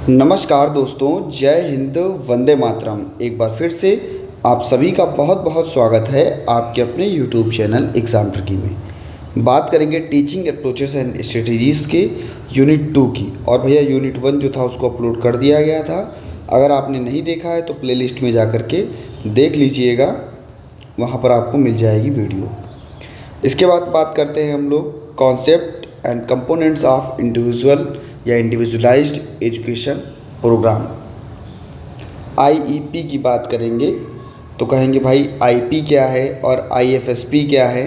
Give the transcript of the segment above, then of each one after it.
नमस्कार दोस्तों, जय हिंद, वंदे मातरम। एक बार फिर से आप सभी का बहुत बहुत स्वागत है आपके अपने YouTube चैनल एग्ज़ाम ट्रिकी में। बात करेंगे टीचिंग अप्रोचेस एंड स्ट्रेटजीज़ के यूनिट 2 की। और भैया यूनिट 1 जो था उसको अपलोड कर दिया गया था। अगर आपने नहीं देखा है तो प्लेलिस्ट में जा कर के देख लीजिएगा, वहाँ पर आपको मिल जाएगी वीडियो। इसके बाद बात करते हैं हम लोग concept and components of individual या इंडिविजुअलाइज्ड एजुकेशन प्रोग्राम, आईईपी की बात करेंगे। तो कहेंगे भाई आईपी क्या है और आईएफएसपी क्या है,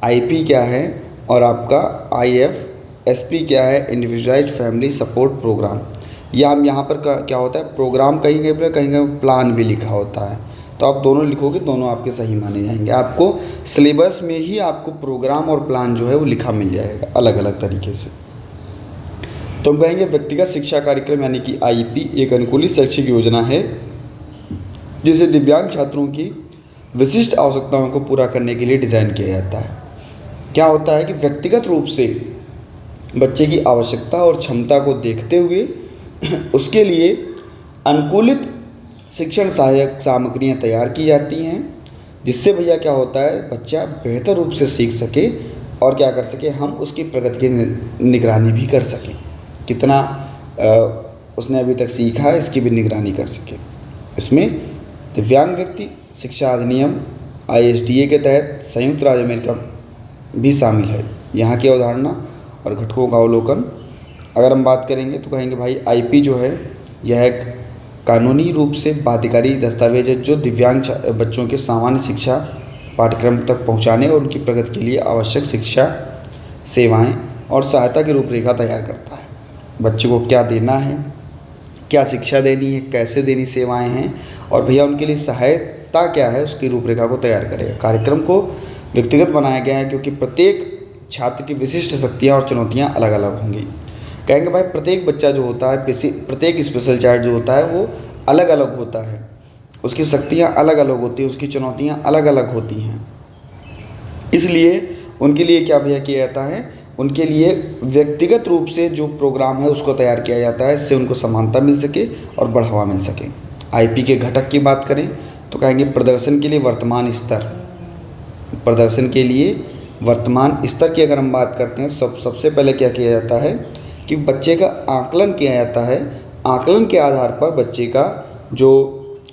आईपी क्या है और आपका आईएफएसपी क्या है, इंडिविजुअलाइज्ड फैमिली सपोर्ट प्रोग्राम। या हम यहाँ पर क्या होता है, प्रोग्राम कहीं प्लान भी लिखा होता है। तो आप दोनों लिखोगे, दोनों आपके सही माने जाएंगे। आपको सिलेबस में ही आपको प्रोग्राम और प्लान जो है वो लिखा मिल जाएगा अलग अलग तरीके से। तो हम कहेंगे व्यक्तिगत शिक्षा कार्यक्रम यानी कि आईईपी एक अनुकूलित शैक्षिक योजना है जिसे दिव्यांग छात्रों की विशिष्ट आवश्यकताओं को पूरा करने के लिए डिज़ाइन किया जाता है। क्या होता है कि व्यक्तिगत रूप से बच्चे की आवश्यकता और क्षमता को देखते हुए उसके लिए अनुकूलित शिक्षण सहायक सामग्रियाँ तैयार की जाती हैं, जिससे भैया क्या होता है, बच्चा बेहतर रूप से सीख सके और क्या कर सके, हम उसकी प्रगति की निगरानी भी कर सकें। कितना उसने अभी तक सीखा है इसकी भी निगरानी कर सके। इसमें दिव्यांग व्यक्ति शिक्षा अधिनियम ISDA के तहत संयुक्त राज्य अमेरिका भी शामिल है। यहाँ की अवधारणा और घटकों का अवलोकन अगर हम बात करेंगे तो कहेंगे भाई आईपी जो है यह एक कानूनी रूप से बाध्यकारी दस्तावेज है जो दिव्यांग बच्चों के सामान्य शिक्षा पाठ्यक्रम तक पहुँचाने और उनकी प्रगति के लिए आवश्यक शिक्षा सेवाएँ और सहायता की रूपरेखा तैयार करता है। बच्चे को क्या देना है, क्या शिक्षा देनी है, कैसे देनी सेवाएं हैं और भैया उनके लिए सहायता क्या है, उसकी रूपरेखा को तैयार करेगा। कार्यक्रम को व्यक्तिगत बनाया गया है क्योंकि प्रत्येक छात्र की विशिष्ट शक्तियां और चुनौतियां अलग अलग होंगी। कहेंगे भाई प्रत्येक बच्चा जो होता है, प्रत्येक स्पेशल चाइल्ड जो होता है वो अलग अलग होता है, उसकी शक्तियाँ अलग अलग होती हैं, उसकी चुनौतियाँ अलग अलग होती हैं। इसलिए उनके लिए क्या भैया किया जाता है, उनके लिए व्यक्तिगत रूप से जो प्रोग्राम है उसको तैयार किया जाता है, इससे उनको समानता मिल सके और बढ़ावा मिल सके। आईपी के घटक की बात करें तो कहेंगे प्रदर्शन के लिए वर्तमान स्तर, प्रदर्शन के लिए वर्तमान स्तर की अगर हम बात करते हैं तो सबसे पहले क्या किया जाता है कि बच्चे का आकलन किया जाता है। आकलन के आधार पर बच्चे का जो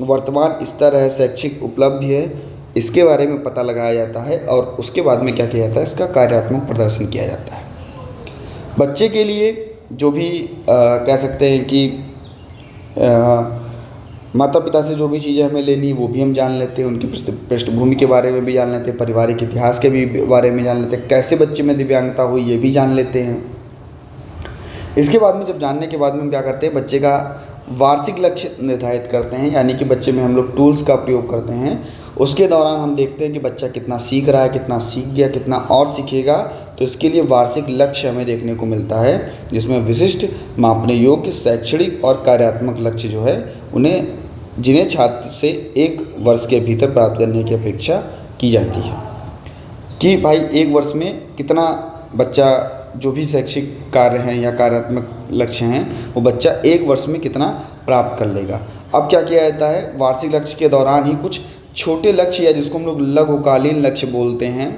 वर्तमान स्तर है, शैक्षिक उपलब्धि है, इसके बारे में पता लगाया जाता है और उसके बाद में क्या किया जाता है, इसका कार्यात्मक प्रदर्शन किया जाता है। बच्चे के लिए जो भी कह सकते हैं कि माता पिता से जो भी चीज़ें हमें लेनी वो भी हम जान लेते हैं, उनकी पृष्ठभूमि के बारे में भी जान लेते हैं, पारिवारिक इतिहास के भी बारे में जान लेते हैं, कैसे बच्चे में दिव्यांगता हुई ये भी जान लेते हैं। इसके बाद में जब जानने के बाद में हम क्या करते हैं, बच्चे का वार्षिक लक्ष्य निर्धारित करते हैं, यानी कि बच्चे में हम लोग टूल्स का प्रयोग करते हैं। उसके दौरान हम देखते हैं कि बच्चा कितना सीख रहा है, कितना सीख गया, कितना और सीखेगा। तो इसके लिए वार्षिक लक्ष्य हमें देखने को मिलता है, जिसमें विशिष्ट मापने योग्य शैक्षणिक और कार्यात्मक लक्ष्य जो है जिन्हें छात्र से 1 वर्ष के भीतर प्राप्त करने की अपेक्षा की जाती है कि भाई 1 वर्ष में कितना बच्चा जो भी शैक्षिक कार्य हैं या कार्यात्मक लक्ष्य हैं वो बच्चा 1 वर्ष में कितना प्राप्त कर लेगा। अब क्या किया जाता है, वार्षिक लक्ष्य के दौरान ही कुछ छोटे लक्ष्य या जिसको हम लोग लघुकालीन लक्ष्य बोलते हैं,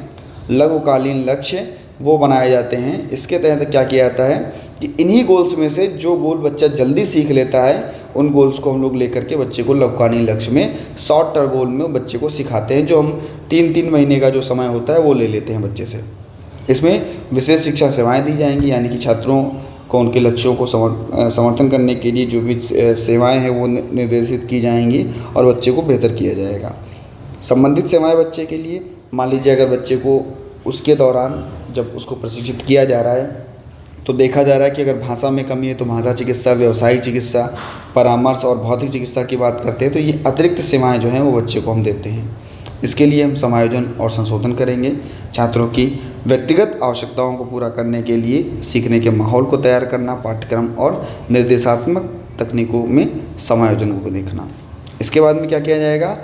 लघुकालीन लक्ष्य वो बनाए जाते हैं। इसके तहत क्या किया जाता है कि इन्हीं गोल्स में से जो गोल बच्चा जल्दी सीख लेता है उन गोल्स को हम लोग लेकर के बच्चे को लघुकालीन लक्ष्य में, शॉर्ट टर्म गोल में बच्चे को सिखाते हैं, जो हम 3-3 महीने का जो समय होता है वो ले लेते हैं बच्चे से। इसमें विशेष शिक्षा सेवाएँ दी जाएंगी, यानी कि छात्रों को उनके लक्ष्यों को समर्थन करने के लिए जो भी सेवाएँ हैं वो निर्देशित की जाएंगी और बच्चे को बेहतर किया जाएगा। संबंधित सेवाएं बच्चे के लिए, मान लीजिए अगर बच्चे को उसके दौरान जब उसको प्रशिक्षित किया जा रहा है तो देखा जा रहा है कि अगर भाषा में कमी है तो भाषा चिकित्सा, व्यावसायिक चिकित्सा, परामर्श और भौतिक चिकित्सा की बात करते हैं तो ये अतिरिक्त सेवाएं जो हैं वो बच्चे को हम देते हैं। इसके लिए हम समायोजन और संशोधन करेंगे। छात्रों की व्यक्तिगत आवश्यकताओं को पूरा करने के लिए सीखने के माहौल को तैयार करना, पाठ्यक्रम और निर्देशात्मक तकनीकों में समायोजन को देखना। इसके बाद में क्या किया जाएगा,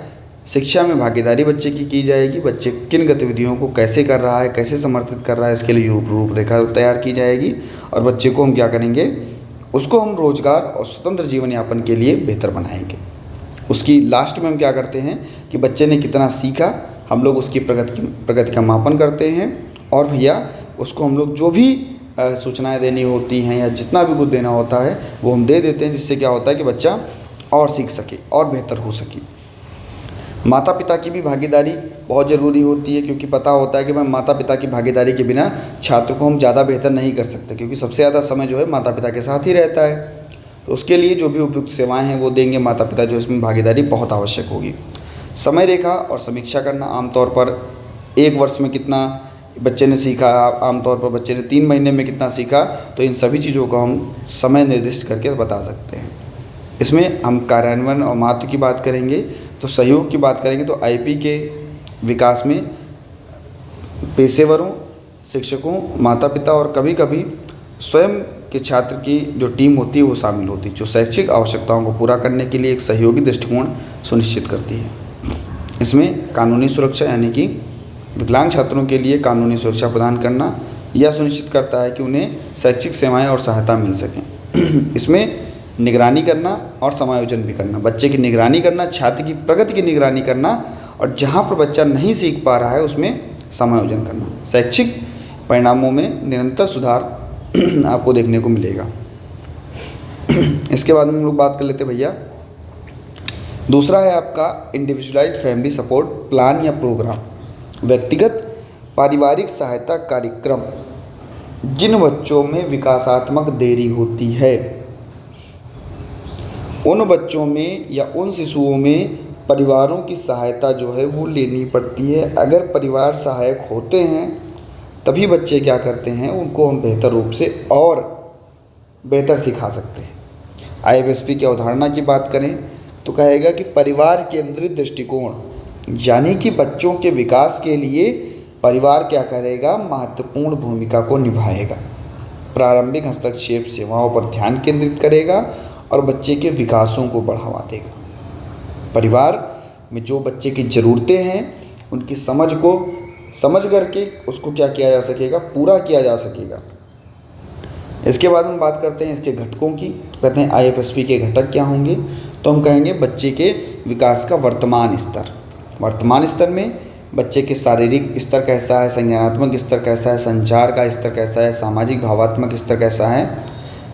शिक्षा में भागीदारी बच्चे की जाएगी। बच्चे किन गतिविधियों को कैसे कर रहा है, कैसे समर्थित कर रहा है, इसके लिए रूपरेखा तैयार की जाएगी और बच्चे को हम क्या करेंगे, उसको हम रोजगार और स्वतंत्र जीवन यापन के लिए बेहतर बनाएंगे। उसकी लास्ट में हम क्या करते हैं कि बच्चे ने कितना सीखा, हम लोग उसकी प्रगति का मापन करते हैं और भैया उसको हम लोग जो भी सूचनाएं देनी होती हैं या जितना भी कुछ देना होता है वो हम दे देते हैं, जिससे क्या होता है कि बच्चा और सीख सके और बेहतर हो सके। माता पिता की भी भागीदारी बहुत ज़रूरी होती है, क्योंकि पता होता है कि भाई माता पिता की भागीदारी के बिना छात्र को हम ज़्यादा बेहतर नहीं कर सकते, क्योंकि सबसे ज़्यादा समय जो है माता पिता के साथ ही रहता है। तो उसके लिए जो भी उपयुक्त सेवाएं हैं वो देंगे माता पिता, जो इसमें भागीदारी बहुत आवश्यक होगी। समय रेखा और समीक्षा करना, आमतौर पर 1 वर्ष में कितना बच्चे ने सीखा, आमतौर पर बच्चे ने 3 महीने में कितना सीखा, तो इन सभी चीज़ों को हम समय निर्दिष्ट करके बता सकते हैं। इसमें हम कार्यान्वयन और महत्व की बात करेंगे, तो सहयोग की बात करेंगे तो आईपी के विकास में पेशेवरों, शिक्षकों, माता पिता और कभी कभी स्वयं के छात्र की जो टीम होती है वो शामिल होती है, जो शैक्षिक आवश्यकताओं को पूरा करने के लिए एक सहयोगी दृष्टिकोण सुनिश्चित करती है। इसमें कानूनी सुरक्षा, यानी कि विकलांग छात्रों के लिए कानूनी सुरक्षा प्रदान करना यह सुनिश्चित करता है कि उन्हें शैक्षिक सेवाएं और सहायता मिल सकें। इसमें निगरानी करना और समायोजन भी करना, बच्चे की निगरानी करना, छात्र की प्रगति की निगरानी करना, और जहाँ पर बच्चा नहीं सीख पा रहा है उसमें समायोजन करना। शैक्षिक परिणामों में निरंतर सुधार आपको देखने को मिलेगा। इसके बाद में हम लोग बात कर लेते हैं भैया, दूसरा है आपका इंडिविजुअलाइज्ड फैमिली सपोर्ट प्लान या प्रोग्राम, व्यक्तिगत पारिवारिक सहायता कार्यक्रम। जिन बच्चों में विकासात्मक देरी होती है उन बच्चों में या उन शिशुओं में परिवारों की सहायता जो है वो लेनी पड़ती है। अगर परिवार सहायक होते हैं तभी बच्चे क्या करते हैं, उनको हम बेहतर रूप से और बेहतर सिखा सकते हैं। आईएफएसपी की अवधारणा की बात करें तो कहेगा कि परिवार केंद्रित दृष्टिकोण, यानी कि बच्चों के विकास के लिए परिवार क्या करेगा, महत्वपूर्ण भूमिका को निभाएगा। प्रारंभिक हस्तक्षेप सेवाओं पर ध्यान केंद्रित करेगा और बच्चे के विकासों को बढ़ावा देगा। परिवार में जो बच्चे की ज़रूरतें हैं उनकी समझ करके उसको क्या किया जा सकेगा, पूरा किया जा सकेगा। इसके बाद हम बात करते हैं इसके घटकों की। कहते हैं आईएफएसपी के घटक क्या होंगे, तो हम कहेंगे बच्चे के विकास का वर्तमान स्तर। वर्तमान स्तर में बच्चे के शारीरिक स्तर कैसा है, संज्ञानात्मक स्तर कैसा है, संचार का स्तर कैसा है, सामाजिक भावात्मक स्तर कैसा है,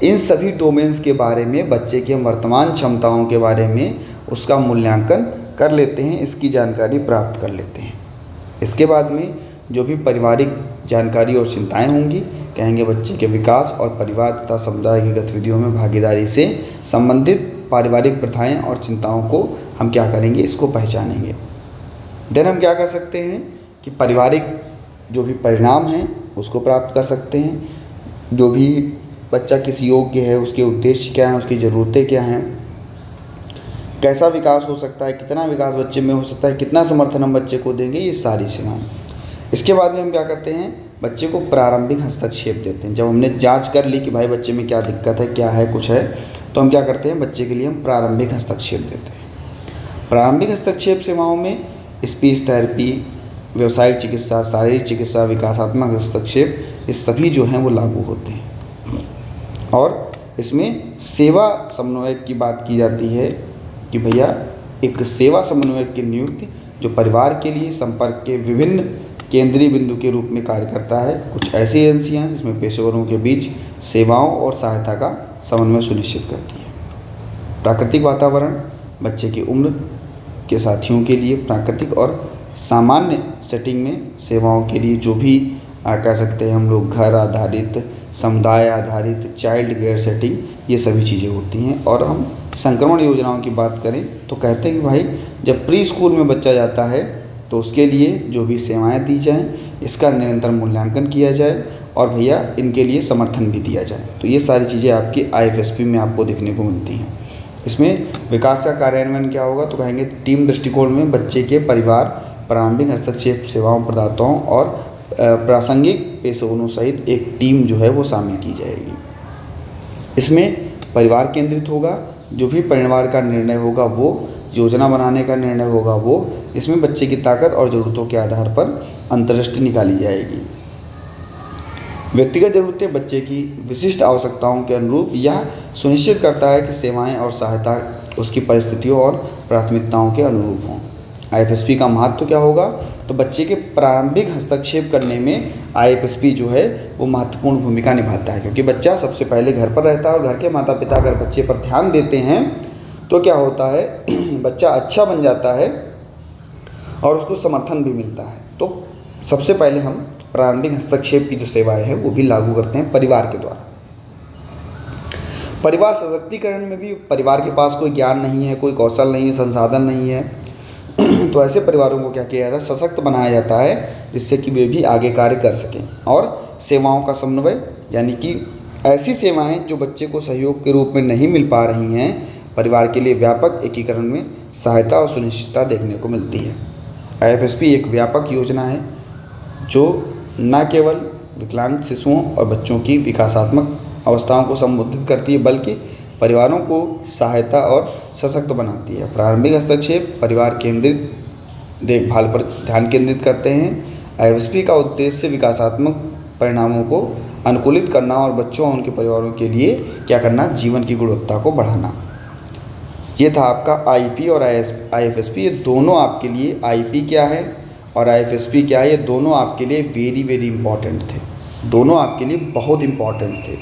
इन सभी डोमेन्स के बारे में, बच्चे के वर्तमान क्षमताओं के बारे में उसका मूल्यांकन कर लेते हैं, इसकी जानकारी प्राप्त कर लेते हैं। इसके बाद में जो भी पारिवारिक जानकारी और चिंताएं होंगी, कहेंगे बच्चे के विकास और परिवार तथा समुदाय की गतिविधियों में भागीदारी से संबंधित पारिवारिक प्रथाएं और चिंताओं को हम क्या करेंगे, इसको पहचानेंगे। देन हम क्या कर सकते हैं कि पारिवारिक जो भी परिणाम हैं उसको प्राप्त कर सकते हैं। जो भी बच्चा किस योग्य है, उसके उद्देश्य क्या हैं, उसकी ज़रूरतें क्या हैं, कैसा विकास हो सकता है, कितना विकास बच्चे में हो सकता है, कितना समर्थन हम बच्चे को देंगे, ये सारी सेवाएं। इसके बाद में हम क्या करते हैं, बच्चे को प्रारंभिक हस्तक्षेप देते हैं। जब हमने जांच कर ली कि भाई बच्चे में क्या दिक्कत है, क्या है, कुछ है, तो हम क्या करते हैं, बच्चे के लिए हम प्रारंभिक हस्तक्षेप देते हैं। प्रारंभिक हस्तक्षेप सेवाओं में स्पीच थेरेपी, व्यावसायिक चिकित्सा, शारीरिक चिकित्सा, विकासात्मक हस्तक्षेप, ये सभी जो हैं वो लागू होते हैं। और इसमें सेवा समन्वयक की बात की जाती है कि भैया एक सेवा समन्वयक की नियुक्ति जो परिवार के लिए संपर्क के विभिन्न केंद्रीय बिंदु के रूप में कार्य करता है। कुछ ऐसी एजेंसियां हैं जिसमें पेशेवरों के बीच सेवाओं और सहायता का समन्वय सुनिश्चित करती है। प्राकृतिक वातावरण, बच्चे की उम्र के साथियों के लिए प्राकृतिक और सामान्य सेटिंग में सेवाओं के लिए जो भी कह सकते हैं हम लोग घर आधारित, समुदाय आधारित, चाइल्ड केयर सेटिंग, ये सभी चीज़ें होती हैं। और हम संक्रमण योजनाओं की बात करें तो कहते हैं कि भाई जब प्री स्कूल में बच्चा जाता है तो उसके लिए जो भी सेवाएं दी जाएं, इसका निरंतर मूल्यांकन किया जाए और भैया इनके लिए समर्थन भी दिया जाए। तो ये सारी चीज़ें आपकी आईएफएसपी में आपको देखने को मिलती हैं। इसमें विकास का कार्यान्वयन क्या होगा, तो कहेंगे टीम दृष्टिकोण में बच्चे के परिवार, प्रारंभिक हस्तक्षेप सेवाओं प्रदाताओं और प्रासंगिक पेशेवरों सहित एक टीम जो है वो शामिल की जाएगी। इसमें परिवार केंद्रित होगा, जो भी परिवार का निर्णय होगा वो, योजना बनाने का निर्णय होगा वो, इसमें बच्चे की ताकत और ज़रूरतों के आधार पर अंतर्दृष्टि निकाली जाएगी। व्यक्तिगत ज़रूरतें बच्चे की विशिष्ट आवश्यकताओं के अनुरूप यह सुनिश्चित करता है कि सेवाएं और सहायता उसकी परिस्थितियों और प्राथमिकताओं के अनुरूप हों। IFSP का महत्व क्या होगा? तो बच्चे के प्रारंभिक हस्तक्षेप करने में IFSP जो है वो महत्वपूर्ण भूमिका निभाता है, क्योंकि बच्चा सबसे पहले घर पर रहता है और घर के माता पिता अगर बच्चे पर ध्यान देते हैं तो क्या होता है, बच्चा अच्छा बन जाता है और उसको समर्थन भी मिलता है। तो सबसे पहले हम प्रारंभिक हस्तक्षेप की जो सेवाएं हैं वो भी लागू करते हैं परिवार के द्वारा। परिवार सशक्तिकरण में भी परिवार के पास कोई ज्ञान नहीं है, कोई कौशल नहीं है, संसाधन नहीं है, तो ऐसे परिवारों को क्या किया जाता है, सशक्त बनाया जाता है, जिससे कि वे भी आगे कार्य कर सकें। और सेवाओं का समन्वय, यानी कि ऐसी सेवाएं जो बच्चे को सहयोग के रूप में नहीं मिल पा रही हैं, परिवार के लिए व्यापक एकीकरण में सहायता और सुनिश्चितता देखने को मिलती है। IFSP एक व्यापक योजना है जो न केवल विकलांग शिशुओं और बच्चों की विकासात्मक अवस्थाओं को संबोधित करती है, बल्कि परिवारों को सहायता और सशक्त बनाती है। प्रारंभिक हस्तक्षेप परिवार केंद्रित देखभाल पर ध्यान केंद्रित करते हैं। IFSP का उद्देश्य विकासात्मक परिणामों को अनुकूलित करना और बच्चों और उनके परिवारों के लिए क्या करना, जीवन की गुणवत्ता को बढ़ाना। ये था आपका IP और IFSP। ये दोनों आपके लिए, IP क्या है और IFSP क्या है, ये दोनों आपके लिए वेरी वेरी इंपॉर्टेंट थे, दोनों आपके लिए बहुत इंपॉर्टेंट थे।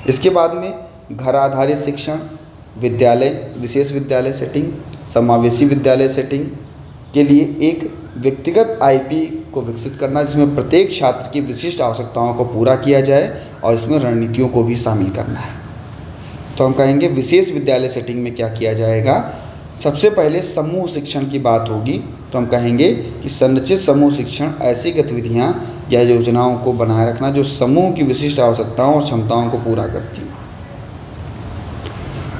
इसके बाद में घर आधारित शिक्षण, विद्यालय, विशेष विद्यालय सेटिंग, समावेशी विद्यालय सेटिंग के लिए एक व्यक्तिगत IP को विकसित करना, जिसमें प्रत्येक छात्र की विशिष्ट आवश्यकताओं को पूरा किया जाए और इसमें रणनीतियों को भी शामिल करना है। तो हम कहेंगे विशेष विद्यालय सेटिंग में क्या किया जाएगा, सबसे पहले समूह शिक्षण की बात होगी। तो हम कहेंगे कि संरचित समूह शिक्षण ऐसी गतिविधियाँ या योजनाओं को बनाए रखना जो समूह की विशिष्ट आवश्यकताओं और क्षमताओं को पूरा करती हैं।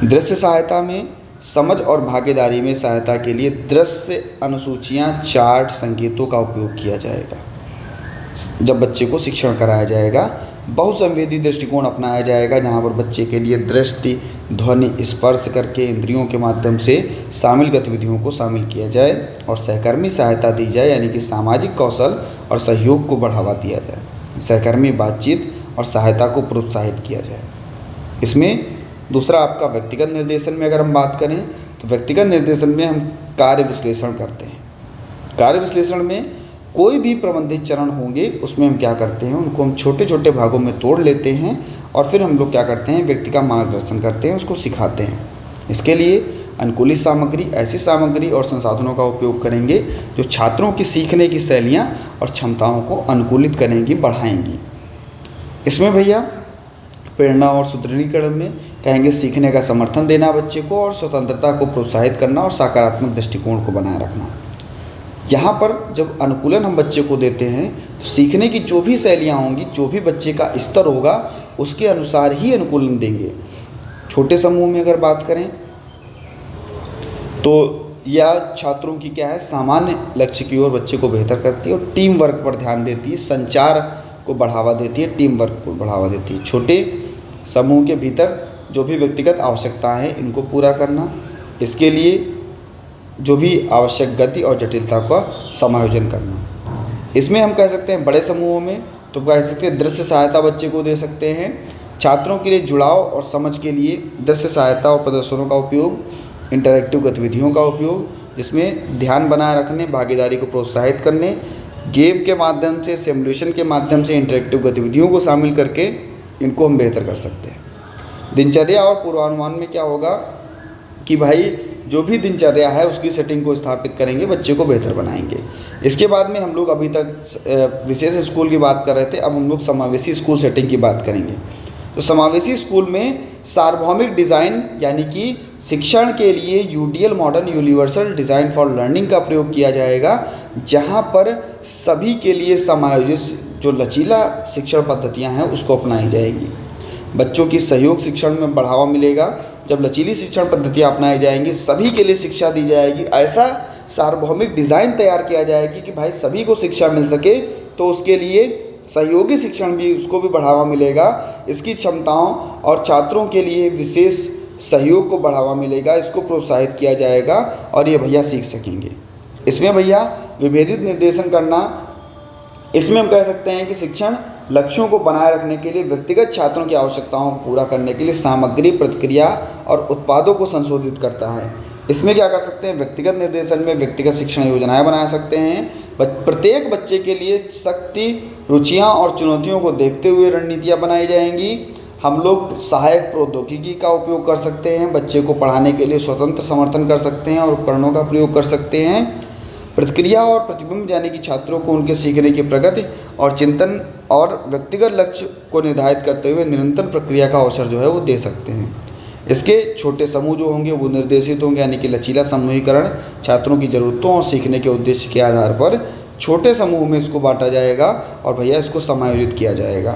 दृश्य सहायता में समझ और भागीदारी में सहायता के लिए दृश्य अनुसूचियाँ, चार्ट, संकेतों का उपयोग किया जाएगा। जब बच्चे को शिक्षण कराया जाएगा, बहुसंवेदी दृष्टिकोण अपनाया जाएगा, जहाँ पर बच्चे के लिए दृष्टि, ध्वनि, स्पर्श करके इंद्रियों के माध्यम से शामिल गतिविधियों को शामिल किया जाए और सहकर्मी सहायता दी जाए, यानी कि सामाजिक कौशल और सहयोग को बढ़ावा दिया जाए। सहकर्मी बातचीत और सहायता को प्रोत्साहित किया जाए। इसमें दूसरा आपका व्यक्तिगत निर्देशन में अगर हम बात करें तो व्यक्तिगत निर्देशन में हम कार्य विश्लेषण करते हैं। कार्य विश्लेषण में कोई भी प्रबंधित चरण होंगे उसमें हम क्या करते हैं, उनको हम छोटे छोटे भागों में तोड़ लेते हैं और फिर हम लोग क्या करते हैं, व्यक्ति का मार्गदर्शन करते हैं, उसको सिखाते हैं। इसके लिए अनुकूलित सामग्री, ऐसी सामग्री और संसाधनों का उपयोग करेंगे जो छात्रों की सीखने की शैलियाँ और क्षमताओं को अनुकूलित करेंगी, बढ़ाएंगी। इसमें भैया प्रेरणा और सुदृढ़ीकरण में कहेंगे सीखने का समर्थन देना बच्चे को और स्वतंत्रता को प्रोत्साहित करना और सकारात्मक दृष्टिकोण को बनाए रखना। यहाँ पर जब अनुकूलन हम बच्चे को देते हैं तो सीखने की जो भी शैलियाँ होंगी, जो भी बच्चे का स्तर होगा उसके अनुसार ही अनुकूलन देंगे। छोटे समूह में अगर बात करें तो यह छात्रों की क्या है, सामान्य लक्ष्य की ओर बच्चे को बेहतर करती है और टीम वर्क पर ध्यान देती है, संचार को बढ़ावा देती है, टीम वर्क को बढ़ावा देती है। छोटे समूह के भीतर जो भी व्यक्तिगत आवश्यकताएं हैं इनको पूरा करना, इसके लिए जो भी आवश्यक गति और जटिलता का समायोजन करना। इसमें हम कह सकते हैं बड़े समूहों में तो कह सकते हैं दृश्य सहायता बच्चे को दे सकते हैं। छात्रों के लिए जुड़ाव और समझ के लिए दृश्य सहायता और प्रदर्शनों का उपयोग, इंटरैक्टिव गतिविधियों का उपयोग, जिसमें ध्यान बनाए रखने, भागीदारी को प्रोत्साहित करने, गेम के माध्यम से, सिमुलेशन के माध्यम से इंटरैक्टिव गतिविधियों को शामिल करके इनको हम बेहतर कर सकते हैं। दिनचर्या और पूर्वानुमान में क्या होगा कि भाई जो भी दिनचर्या है उसकी सेटिंग को स्थापित करेंगे, बच्चे को बेहतर बनाएंगे। इसके बाद में हम लोग अभी तक विशेष स्कूल की बात कर रहे थे, अब हम लोग समावेशी स्कूल सेटिंग की बात करेंगे। तो समावेशी स्कूल में सार्वभौमिक डिज़ाइन, यानी कि शिक्षण के लिए UDL modern universal design for learning का प्रयोग किया जाएगा, जहाँ पर सभी के लिए समायोजित जो लचीला शिक्षण पद्धतियाँ हैं उसको अपनाई जाएगी। बच्चों की सहयोग शिक्षण में बढ़ावा मिलेगा। जब लचीली शिक्षण पद्धतियाँ अपनाई जाएंगी, सभी के लिए शिक्षा दी जाएगी, ऐसा सार्वभौमिक डिज़ाइन तैयार किया जाएगी कि भाई सभी को शिक्षा मिल सके, तो उसके लिए सहयोगी शिक्षण भी, उसको भी बढ़ावा मिलेगा। इसकी क्षमताओं और छात्रों के लिए विशेष सहयोग को बढ़ावा मिलेगा, इसको प्रोत्साहित किया जाएगा और ये भैया सीख सकेंगे। इसमें भैया विभेदित निर्देशन करना, इसमें हम कह सकते हैं कि शिक्षण लक्ष्यों को बनाए रखने के लिए व्यक्तिगत छात्रों की आवश्यकताओं को पूरा करने के लिए सामग्री, प्रतिक्रिया और उत्पादों को संशोधित करता है। इसमें क्या कर सकते हैं, व्यक्तिगत निर्देशन में व्यक्तिगत शिक्षण योजनाएं बना सकते हैं। प्रत्येक बच्चे के लिए शक्ति, रुचियां और चुनौतियों को देखते हुए रणनीतियां बनाई जाएंगी। हम लोग सहायक प्रौद्योगिकी का उपयोग कर सकते हैं, बच्चे को पढ़ाने के लिए स्वतंत्र समर्थन कर सकते हैं और उपकरणों का प्रयोग कर सकते हैं। प्रतिक्रिया और प्रतिबिंब यानी कि छात्रों को उनके सीखने की प्रगति और चिंतन और व्यक्तिगत लक्ष्य को निर्धारित करते हुए निरंतर प्रक्रिया का अवसर जो है वो दे सकते हैं। इसके छोटे समूह जो होंगे वो निर्देशित होंगे, यानी कि लचीला समूहीकरण छात्रों की ज़रूरतों और सीखने के उद्देश्य के आधार पर छोटे समूह में इसको बांटा जाएगा और भैया इसको समायोजित किया जाएगा।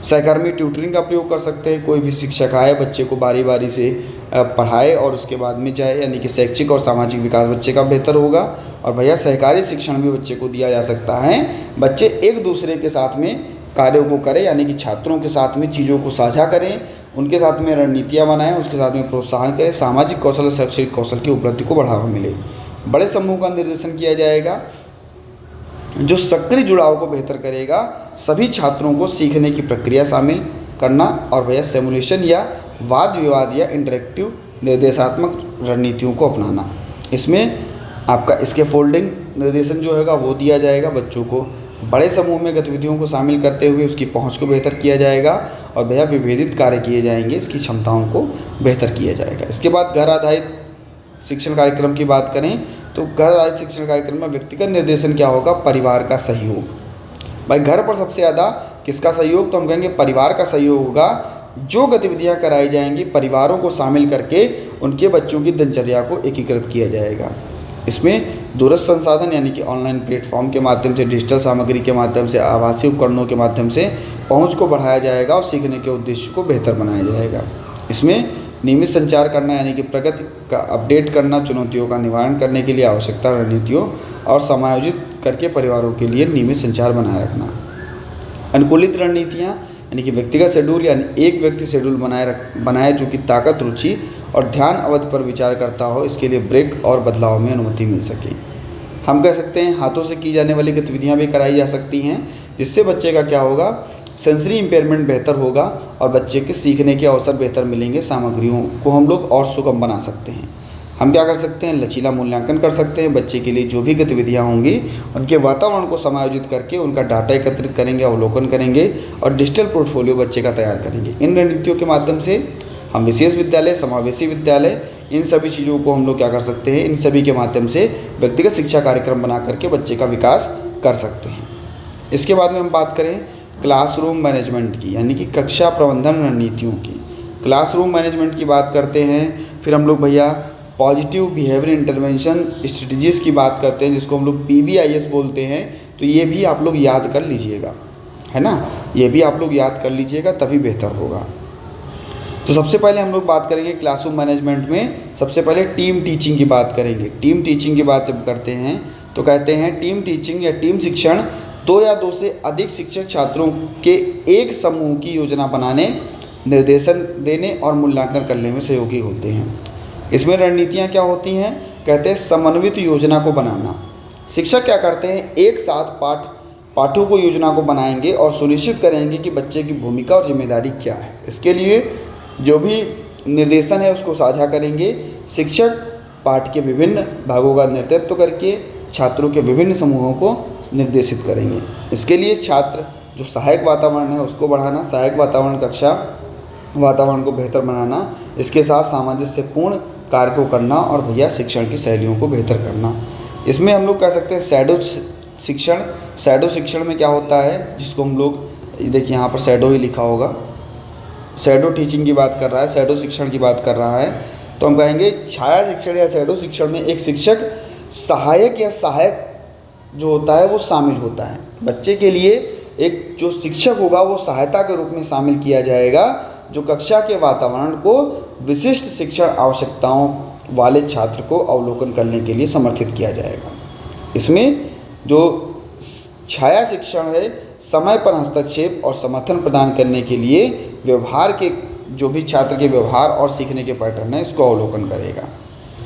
सहकर्मी ट्यूटरिंग का प्रयोग कर सकते हैं। कोई भी शिक्षक आए, बच्चे को बारी बारी से पढ़ाए और उसके बाद में जाए, यानी कि शैक्षिक और सामाजिक विकास बच्चे का बेहतर होगा। और भैया सहकारी शिक्षण भी बच्चे को दिया जा सकता है। बच्चे एक दूसरे के साथ में कार्यों को करें, यानी कि छात्रों के साथ में चीज़ों को साझा करें, उनके साथ में रणनीतियाँ बनाएं, उसके साथ में प्रोत्साहन करें, सामाजिक कौशल और शैक्षिक कौशल की उपलब्धि को बढ़ावा मिले। बड़े समूह का निर्देशन किया जाएगा जो सक्रिय जुड़ाव को बेहतर करेगा, सभी छात्रों को सीखने की प्रक्रिया शामिल करना और भैया सिमुलेशन या वाद विवाद या इंटरेक्टिव निर्देशात्मक रणनीतियों को अपनाना। इसमें आपका स्कैफोल्डिंग निर्देशन जो होगा वो दिया जाएगा। बच्चों को बड़े समूह में गतिविधियों को शामिल करते हुए उसकी पहुंच को बेहतर किया जाएगा और भैया विभेदित कार्य किए जाएंगे, इसकी क्षमताओं को बेहतर किया जाएगा। इसके बाद घर आधारित शिक्षण कार्यक्रम की बात करें तो घर आधारित शिक्षण कार्यक्रम में व्यक्तिगत निर्देशन क्या होगा, परिवार का सहयोग। भाई घर पर सबसे ज़्यादा किसका सहयोग, तो हम कहेंगे परिवार का सहयोग होगा। जो गतिविधियां कराई जाएंगी परिवारों को शामिल करके उनके बच्चों की दिनचर्या को एकीकृत किया जाएगा। इसमें दूरस्थ संसाधन यानी कि ऑनलाइन प्लेटफॉर्म के माध्यम से, डिजिटल सामग्री के माध्यम से, आभासी उपकरणों के माध्यम से पहुंच को बढ़ाया जाएगा और सीखने के उद्देश्य को बेहतर बनाया जाएगा। इसमें नियमित संचार करना यानी कि प्रगति का अपडेट करना, चुनौतियों का निवारण करने के लिए आवश्यकता रणनीतियों और समायोजित करके परिवारों के लिए नियमित संचार बनाए रखना। अनुकूलित रणनीतियाँ यानी कि व्यक्तिगत शेड्यूल, यानी एक व्यक्ति शेड्यूल बनाए जो कि ताकत, रुचि और ध्यान अवधि पर विचार करता हो, इसके लिए ब्रेक और बदलाव में अनुमति मिल सके। हम कह सकते हैं हाथों से की जाने वाली गतिविधियाँ भी कराई जा सकती हैं, जिससे बच्चे का क्या होगा, सेंसरी इम्पेयरमेंट बेहतर होगा और बच्चे के सीखने के अवसर बेहतर मिलेंगे। सामग्रियों को हम लोग और सुगम बना सकते हैं। हम क्या कर सकते हैं, लचीला मूल्यांकन कर सकते हैं। बच्चे के लिए जो भी गतिविधियाँ होंगी उनके वातावरण को समायोजित करके उनका डाटा एकत्रित करेंगे, अवलोकन करेंगे और डिजिटल पोर्टफोलियो बच्चे का तैयार करेंगे। इन रणनीतियों के माध्यम से हम विशेष विद्यालय, समावेशी विद्यालय, इन सभी चीज़ों को हम लोग क्या कर सकते हैं, इन सभी के माध्यम से व्यक्तिगत शिक्षा कार्यक्रम बना करके बच्चे का विकास कर सकते हैं। इसके बाद में हम बात करें क्लासरूम मैनेजमेंट की, यानी कि कक्षा प्रबंधन रणनीतियों की। क्लासरूम मैनेजमेंट की बात करते हैं। फिर हम लोग भैया पॉजिटिव बिहेवियर इंटरवेंशन स्ट्रेटजीज़ की बात करते हैं, जिसको हम लोग PBIS बोलते हैं। तो ये भी आप लोग याद कर लीजिएगा, है ना, ये भी आप लोग याद कर लीजिएगा, तभी बेहतर होगा। तो सबसे पहले हम लोग बात करेंगे क्लासरूम मैनेजमेंट में। सबसे पहले टीम टीचिंग की बात करेंगे। टीम टीचिंग की बात जब करते हैं तो कहते हैं टीम टीचिंग या टीम शिक्षण 2 या 2 से अधिक शिक्षक छात्रों के एक समूह की योजना बनाने, निर्देशन देने और मूल्यांकन करने में सहयोगी होते हैं। इसमें रणनीतियाँ क्या होती हैं, कहते हैं समन्वित योजना को बनाना। शिक्षक क्या करते हैं, एक साथ पाठों को योजना को बनाएंगे और सुनिश्चित करेंगे कि बच्चे की भूमिका और जिम्मेदारी क्या है। इसके लिए जो भी निर्देशन है उसको साझा करेंगे। शिक्षक पाठ के विभिन्न भागों का नेतृत्व करके छात्रों के विभिन्न समूहों को निर्देशित करेंगे। इसके लिए छात्र जो सहायक वातावरण है उसको बढ़ाना, सहायक वातावरण, कक्षा वातावरण को बेहतर बनाना, इसके साथ सामंजस्यपूर्ण कार्य को करना और भैया शिक्षण की शैलियों को बेहतर करना। इसमें हम लोग कह सकते हैं शैडो शिक्षण। शैडो शिक्षण में क्या होता है, जिसको हम लोग देखिए यहाँ पर शैडो ही लिखा होगा, शैडो टीचिंग की बात कर रहा है, शैडो शिक्षण की बात कर रहा है। तो हम कहेंगे छाया शिक्षण या शैडो शिक्षण में एक शिक्षक सहायक या सहायक जो होता है वो शामिल होता है। बच्चे के लिए एक जो शिक्षक होगा वो सहायता के रूप में शामिल किया जाएगा, जो कक्षा के वातावरण को विशिष्ट शिक्षण आवश्यकताओं वाले छात्र को अवलोकन करने के लिए समर्थित किया जाएगा। इसमें जो छाया शिक्षण है, समय पर हस्तक्षेप और समर्थन प्रदान करने के लिए व्यवहार के जो भी छात्र के व्यवहार और सीखने के पैटर्न है इसको अवलोकन करेगा।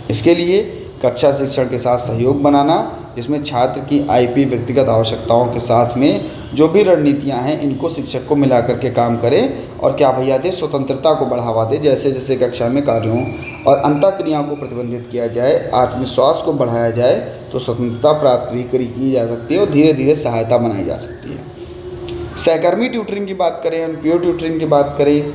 इसके लिए कक्षा शिक्षण के साथ सहयोग बनाना, जिसमें छात्र की IP व्यक्तिगत आवश्यकताओं के साथ में जो भी रणनीतियाँ हैं इनको शिक्षक को मिला करके काम करें और क्या भैया दे, स्वतंत्रता को बढ़ावा दे। जैसे जैसे कक्षा में कार्यों और अंतःक्रियाओं को प्रतिबंधित किया जाए, आत्मविश्वास को बढ़ाया जाए तो स्वतंत्रता प्राप्त भी की जा सकती है और धीरे धीरे सहायता बनाई जा सकती है। सहकर्मी ट्यूटरिंग की बात करें, अनपीयर ट्यूटरिंग की बात करें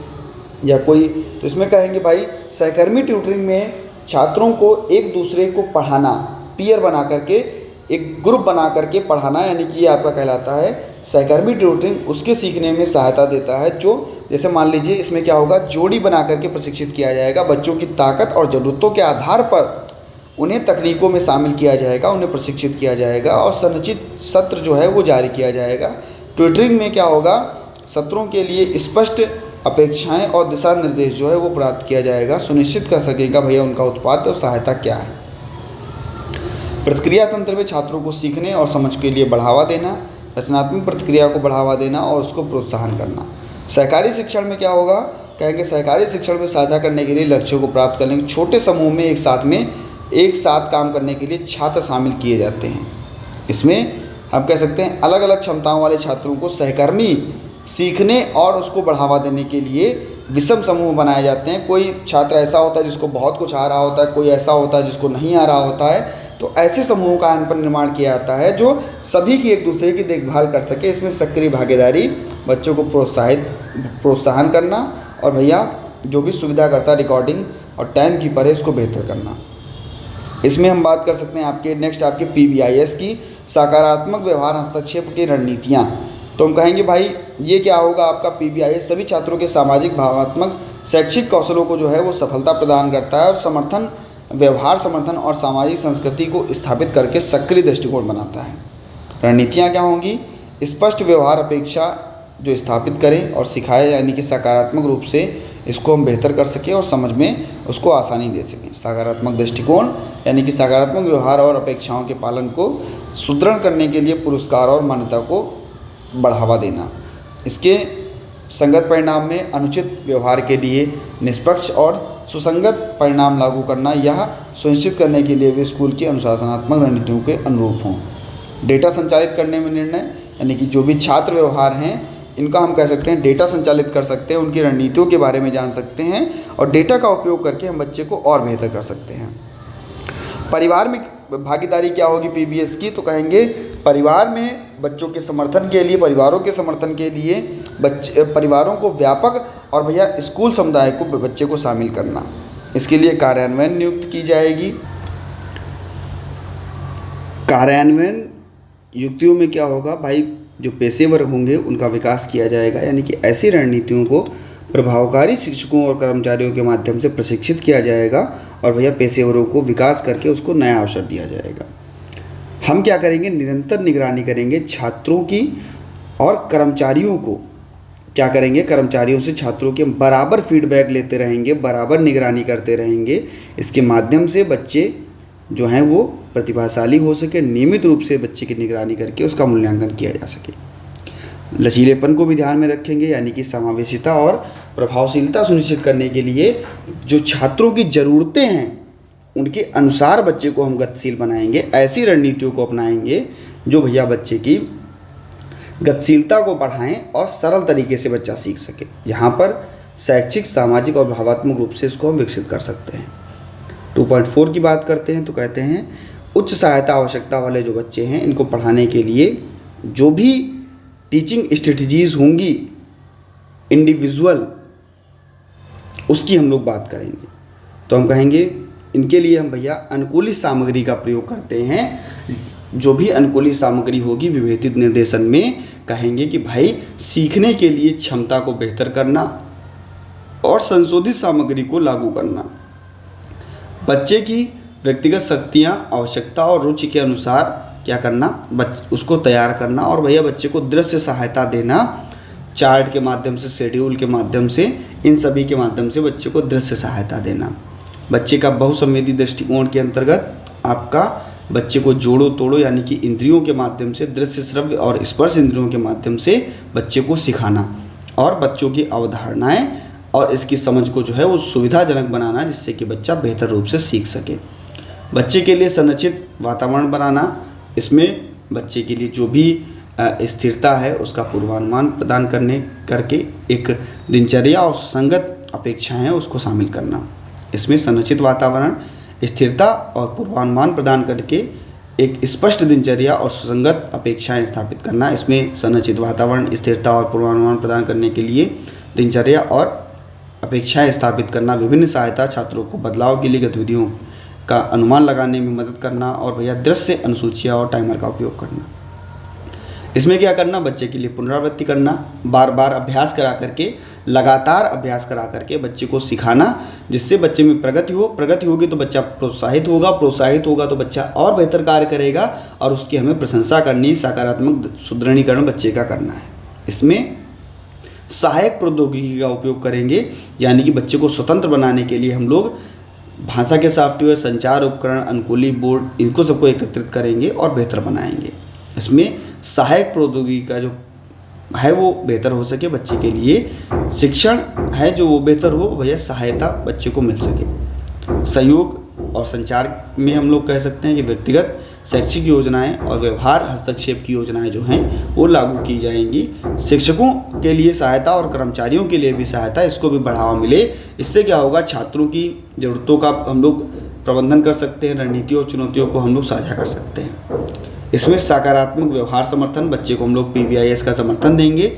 या कोई, तो इसमें कहेंगे भाई सहकर्मी ट्यूटरिंग में छात्रों को एक दूसरे को पढ़ाना, पीयर बना करके एक ग्रुप बना करके पढ़ाना, यानी कि ये आपका कहलाता है सहकर्मी ट्यूटरिंग। उसके सीखने में सहायता देता है, जो जैसे मान लीजिए इसमें क्या होगा, जोड़ी बना करके प्रशिक्षित किया जाएगा। बच्चों की ताकत और ज़रूरतों के आधार पर उन्हें तकनीकों में शामिल किया जाएगा, उन्हें प्रशिक्षित किया जाएगा और संरचित सत्र जो है वो जारी किया जाएगा। ट्यूटरिंग में क्या होगा, सत्रों के लिए स्पष्ट अपेक्षाएं और दिशा निर्देश जो है वो प्राप्त किया जाएगा, सुनिश्चित कर सकेगा भैया उनका उत्पाद और सहायता क्या है। प्रतिक्रिया तंत्र में छात्रों को सीखने और समझ के लिए बढ़ावा देना, रचनात्मक प्रतिक्रिया को बढ़ावा देना और उसको प्रोत्साहन करना। सहकारी शिक्षण में क्या होगा, कहेंगे सहकारी शिक्षण में साझा करने के लिए लक्ष्यों को प्राप्त करने के छोटे समूह में एक साथ काम करने के लिए छात्र शामिल किए जाते हैं। इसमें हम कह सकते हैं अलग अलग क्षमताओं वाले छात्रों को सहकर्मी सीखने और उसको बढ़ावा देने के लिए विषम समूह बनाए जाते हैं। कोई छात्र ऐसा होता है जिसको बहुत कुछ आ रहा होता है, कोई ऐसा होता है जिसको नहीं आ रहा होता है, तो ऐसे समूहों का यहाँ पर निर्माण किया जाता है जो सभी की एक दूसरे की देखभाल कर सके। इसमें सक्रिय भागीदारी, बच्चों को प्रोत्साहन करना और भैया जो भी सुविधा करता है रिकॉर्डिंग और टाइम कीपर है इसको बेहतर करना। इसमें हम बात कर सकते हैं आपके PBIS की, सकारात्मक व्यवहार हस्तक्षेप की रणनीतियाँ। तो हम कहेंगे भाई ये क्या होगा, आपका PBIS सभी छात्रों के सामाजिक, भावनात्मक, शैक्षिक कौशलों को जो है वो सफलता प्रदान करता है और व्यवहार समर्थन और सामाजिक संस्कृति को स्थापित करके सक्रिय दृष्टिकोण बनाता है। रणनीतियाँ क्या होंगी, स्पष्ट व्यवहार अपेक्षा जो स्थापित करें और सिखाए, यानी कि सकारात्मक रूप से इसको हम बेहतर कर सकें और समझ में उसको आसानी दे सकें। सकारात्मक दृष्टिकोण यानी कि सकारात्मक व्यवहार और अपेक्षाओं के पालन को सुदृढ़ करने के लिए पुरस्कार और मान्यता को बढ़ावा देना। इसके संगत परिणाम में अनुचित व्यवहार के लिए निष्पक्ष और सुसंगत परिणाम लागू करना, यह सुनिश्चित करने के लिए वे स्कूल की अनुशासनात्मक रणनीतियों के अनुरूप हों। डेटा संचालित करने में निर्णय, यानी कि जो भी छात्र व्यवहार हैं इनका हम कह सकते हैं डेटा संचालित कर सकते हैं, उनकी रणनीतियों के बारे में जान सकते हैं और डेटा का उपयोग करके हम बच्चे को और बेहतर कर सकते हैं। परिवार में भागीदारी क्या होगी PBS की, तो कहेंगे परिवार में बच्चों के समर्थन के लिए, परिवारों के समर्थन के लिए परिवारों को व्यापक और भैया स्कूल समुदाय को बच्चे को शामिल करना। इसके लिए कार्यान्वयन नियुक्त की जाएगी। कार्यान्वयन युक्तियों में क्या होगा भाई, जो पेशेवर होंगे उनका विकास किया जाएगा, यानी कि ऐसी रणनीतियों को प्रभावकारी शिक्षकों और कर्मचारियों के माध्यम से प्रशिक्षित किया जाएगा और भैया पेशेवरों को विकास करके उसको नया अवसर दिया जाएगा। हम क्या करेंगे, निरंतर निगरानी करेंगे छात्रों की और कर्मचारियों को क्या करेंगे, कर्मचारियों से छात्रों के बराबर फीडबैक लेते रहेंगे, बराबर निगरानी करते रहेंगे। इसके माध्यम से बच्चे जो हैं वो प्रतिभाशाली हो सके, नियमित रूप से बच्चे की निगरानी करके उसका मूल्यांकन किया जा सके। लचीलेपन को भी ध्यान में रखेंगे, यानी कि समावेशिता और प्रभावशीलता सुनिश्चित करने के लिए जो छात्रों की ज़रूरतें हैं उनके अनुसार बच्चे को हम गतिशील बनाएंगे। ऐसी रणनीतियों को अपनाएंगे जो भैया बच्चे की गतिशीलता को बढ़ाएं और सरल तरीके से बच्चा सीख सके। यहाँ पर शैक्षिक, सामाजिक और भावात्मक रूप से इसको हम विकसित कर सकते हैं। 2.4 की बात करते हैं तो कहते हैं उच्च सहायता आवश्यकता वाले जो बच्चे हैं इनको पढ़ाने के लिए जो भी टीचिंग स्ट्रेटजीज़ होंगी इंडिविजुअल, उसकी हम लोग बात करेंगे। तो हम कहेंगे इनके लिए हम भैया अनुकूलित सामग्री का प्रयोग करते हैं। जो भी अनुकूलित सामग्री होगी विभेदित निर्देशन में कहेंगे कि भाई सीखने के लिए क्षमता को बेहतर करना और संशोधित सामग्री को लागू करना, बच्चे की व्यक्तिगत शक्तियाँ, आवश्यकता और रुचि के अनुसार क्या करना, उसको तैयार करना और भैया बच्चे को दृश्य सहायता देना, चार्ट के माध्यम से, शेड्यूल के माध्यम से, इन सभी के माध्यम से बच्चे को दृश्य सहायता देना। बच्चे का बहुसंवेदी दृष्टिकोण के अंतर्गत आपका बच्चे को जोड़ो तोड़ो यानी कि इंद्रियों के माध्यम से, दृश्य, श्रव्य और स्पर्श इंद्रियों के माध्यम से बच्चे को सिखाना और बच्चों की अवधारणाएं और इसकी समझ को जो है वो सुविधाजनक बनाना, जिससे कि बच्चा बेहतर रूप से सीख सके। बच्चे के लिए संरचित वातावरण बनाना, इसमें बच्चे के लिए जो भी स्थिरता है उसका पूर्वानुमान प्रदान करके एक दिनचर्या और सुसंगत अपेक्षाएं हैं उसको शामिल करना। इसमें संरचित वातावरण, स्थिरता और पूर्वानुमान प्रदान करके एक स्पष्ट दिनचर्या और सुसंगत अपेक्षाएं स्थापित करना। इसमें संरचित वातावरण, स्थिरता और पूर्वानुमान प्रदान करने के लिए दिनचर्या और अपेक्षाएं स्थापित करना, विभिन्न सहायता छात्रों को बदलाव के लिए गतिविधियों का अनुमान लगाने में मदद करना और भैया दृश्य अनुसूचियाँ और टाइमर का उपयोग करना। इसमें क्या करना, बच्चे के लिए पुनरावृत्ति करना, बार बार अभ्यास करा करके, लगातार अभ्यास करा करके बच्चे को सिखाना, जिससे बच्चे में प्रगति होगी तो बच्चा प्रोत्साहित होगा तो बच्चा और बेहतर कार्य करेगा और उसकी हमें प्रशंसा करनी, सकारात्मक सुदृढ़ीकरण बच्चे का करना है। इसमें सहायक प्रौद्योगिकी का उपयोग करेंगे, यानी कि बच्चे को स्वतंत्र बनाने के लिए हम लोग भाषा के सॉफ्टवेयर, संचार उपकरण, अनुकूली बोर्ड, इनको सबको एकत्रित करेंगे और बेहतर बनाएंगे। इसमें सहायक प्रौद्योगिकी का जो है वो बेहतर हो सके, बच्चे के लिए शिक्षण है जो वो बेहतर हो, भैया सहायता बच्चे को मिल सके। सहयोग और संचार में हम लोग कह सकते हैं कि व्यक्तिगत शैक्षिक योजनाएं और व्यवहार हस्तक्षेप की योजनाएं जो हैं वो लागू की जाएंगी। शिक्षकों के लिए सहायता और कर्मचारियों के लिए भी सहायता, इसको भी बढ़ावा मिले। इससे क्या होगा, छात्रों की ज़रूरतों का हम लोग प्रबंधन कर सकते हैं, रणनीतियों और चुनौतियों को हम लोग साझा कर सकते हैं। इसमें सकारात्मक व्यवहार समर्थन, बच्चे को हम लोग PBIS का समर्थन देंगे।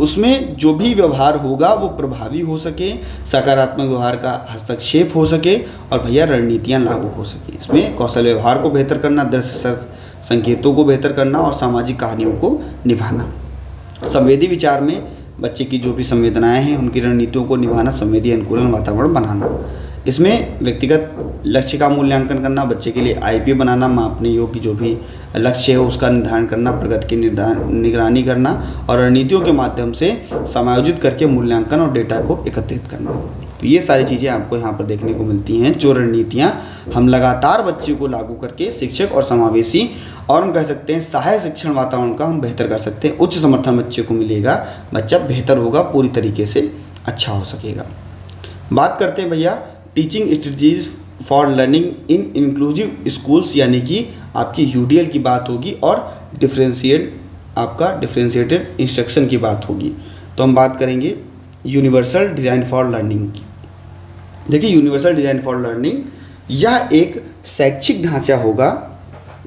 उसमें जो भी व्यवहार होगा वो प्रभावी हो सके, सकारात्मक व्यवहार का हस्तक्षेप हो सके और भैया रणनीतियाँ लागू हो सके। इसमें कौशल व्यवहार को बेहतर करना, दृश्य संकेतों को बेहतर करना और सामाजिक कहानियों को निभाना। संवेदी विचार में बच्चे की जो भी संवेदनाएं हैं उनकी रणनीतियों को निभाना, संवेदी अनुकूलन वातावरण बनाना। इसमें व्यक्तिगत लक्ष्य का मूल्यांकन करना, बच्चे के लिए IP बनाना, मापने योग्य जो भी लक्ष्य है उसका निर्धारण करना, प्रगति की निगरानी करना और रणनीतियों के माध्यम से समायोजित करके मूल्यांकन और डेटा को एकत्रित करना। तो ये सारी चीज़ें आपको यहाँ पर देखने को मिलती हैं, जो रणनीतियाँ हम लगातार बच्चे को लागू करके शिक्षक और समावेशी और हम कह सकते हैं सहायक शिक्षण वातावरण का हम बेहतर कर सकते हैं। उच्च समर्थन बच्चे को मिलेगा, बच्चा बेहतर होगा, पूरी तरीके से अच्छा हो सकेगा। बात करते हैं भैया teaching strategies for learning in inclusive schools, यानी कि आपकी UDL की बात होगी और डिफरेंशिएटेड इंस्ट्रक्शन की बात होगी। तो हम बात करेंगे यूनिवर्सल डिज़ाइन फॉर लर्निंग की। देखिए, यूनिवर्सल डिज़ाइन फॉर लर्निंग यह एक शैक्षिक ढांचा होगा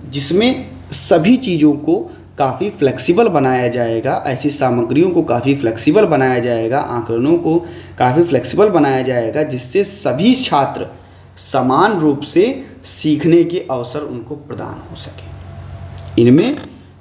जिसमें सभी चीज़ों को काफ़ी फ्लेक्सिबल बनाया जाएगा, ऐसी सामग्रियों को काफ़ी फ्लेक्सिबल बनाया जाएगा, आकलनों को काफ़ी फ्लेक्सिबल बनाया जाएगा, जिससे सभी छात्र समान रूप से सीखने के अवसर उनको प्रदान हो सके। इनमें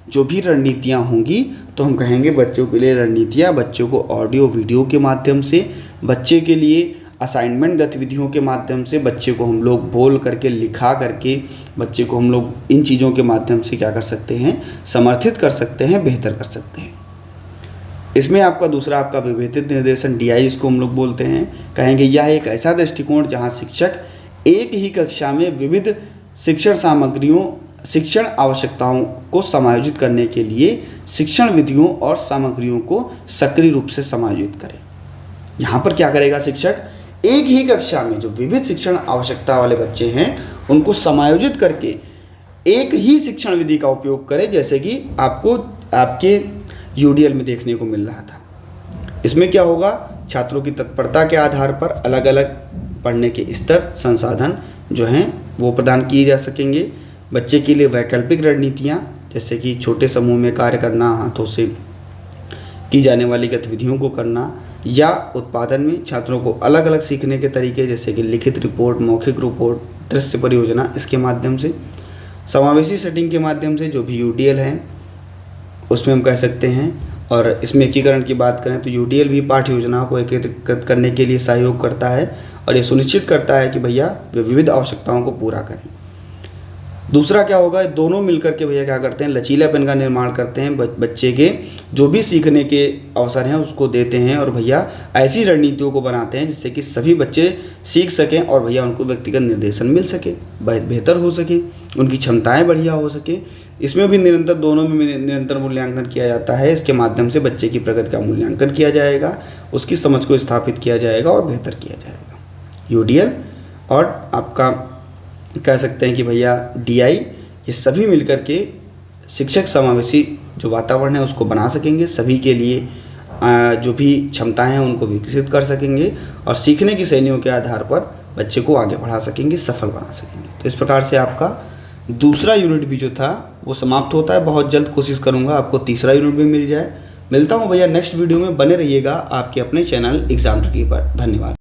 जो भी रणनीतियाँ होंगी तो हम कहेंगे बच्चों के लिए रणनीतियाँ, बच्चों को ऑडियो वीडियो के माध्यम से, बच्चे के लिए असाइनमेंट गतिविधियों के माध्यम से, बच्चे को हम लोग बोल करके, लिखा करके, बच्चे को हम लोग इन चीज़ों के माध्यम से क्या कर सकते हैं, समर्थित कर सकते हैं, बेहतर कर सकते हैं। इसमें आपका दूसरा आपका विभेदित निर्देशन DI इसको हम लोग बोलते हैं। कहेंगे यह एक ऐसा दृष्टिकोण जहाँ शिक्षक एक ही कक्षा में विविध शिक्षण आवश्यकताओं को समायोजित करने के लिए शिक्षण विधियों और सामग्रियों को सक्रिय रूप से समायोजित करें। यहाँ पर क्या करेगा शिक्षक, एक ही कक्षा में जो विविध शिक्षण आवश्यकता वाले बच्चे हैं उनको समायोजित करके एक ही शिक्षण विधि का उपयोग करें, जैसे कि आपको आपके UDL में देखने को मिल रहा था। इसमें क्या होगा, छात्रों की तत्परता के आधार पर अलग अलग पढ़ने के स्तर, संसाधन जो हैं वो प्रदान किए जा सकेंगे। बच्चे के लिए वैकल्पिक रणनीतियाँ, जैसे कि छोटे समूह में कार्य करना, हाथों से की जाने वाली गतिविधियों को करना, या उत्पादन में छात्रों को अलग अलग सीखने के तरीके, जैसे कि लिखित रिपोर्ट, मौखिक रिपोर्ट, दृश्य परियोजना, इसके माध्यम से। समावेशी सेटिंग के माध्यम से जो भी UDL है उसमें हम कह सकते हैं। और इसमें एकीकरण की बात करें तो UDL भी पाठ्य योजनाओं को एकीकृत करने के लिए सहयोग करता है और ये सुनिश्चित करता है कि भैया वे विविध आवश्यकताओं को पूरा करें। दूसरा क्या होगा, दोनों मिलकर के भैया क्या करते हैं, लचीलापन का निर्माण करते हैं, बच्चे के जो भी सीखने के अवसर हैं उसको देते हैं और भैया ऐसी रणनीतियों को बनाते हैं जिससे कि सभी बच्चे सीख सकें और भैया उनको व्यक्तिगत निर्देशन मिल सके, बेहतर हो सके, उनकी क्षमताएं बढ़िया हो सके। इसमें भी दोनों में निरंतर मूल्यांकन किया जाता है। इसके माध्यम से बच्चे की प्रगति का मूल्यांकन किया जाएगा, उसकी समझ को स्थापित किया जाएगा और बेहतर किया जाएगा। UDL और आपका कह सकते हैं कि भैया DI, ये सभी मिलकर के शिक्षक समावेशी जो वातावरण है उसको बना सकेंगे, सभी के लिए जो भी क्षमताएं हैं उनको विकसित कर सकेंगे और सीखने की शैलियों के आधार पर बच्चे को आगे बढ़ा सकेंगे, सफल बना सकेंगे। तो इस प्रकार से आपका दूसरा यूनिट भी जो था वो समाप्त होता है। बहुत जल्द कोशिश करूँगा आपको तीसरा यूनिट भी मिल जाए। मिलता हूँ भैया नेक्स्ट वीडियो में, बने रहिएगा आपके अपने चैनल एग्जाम ट्रिकी पर। धन्यवाद।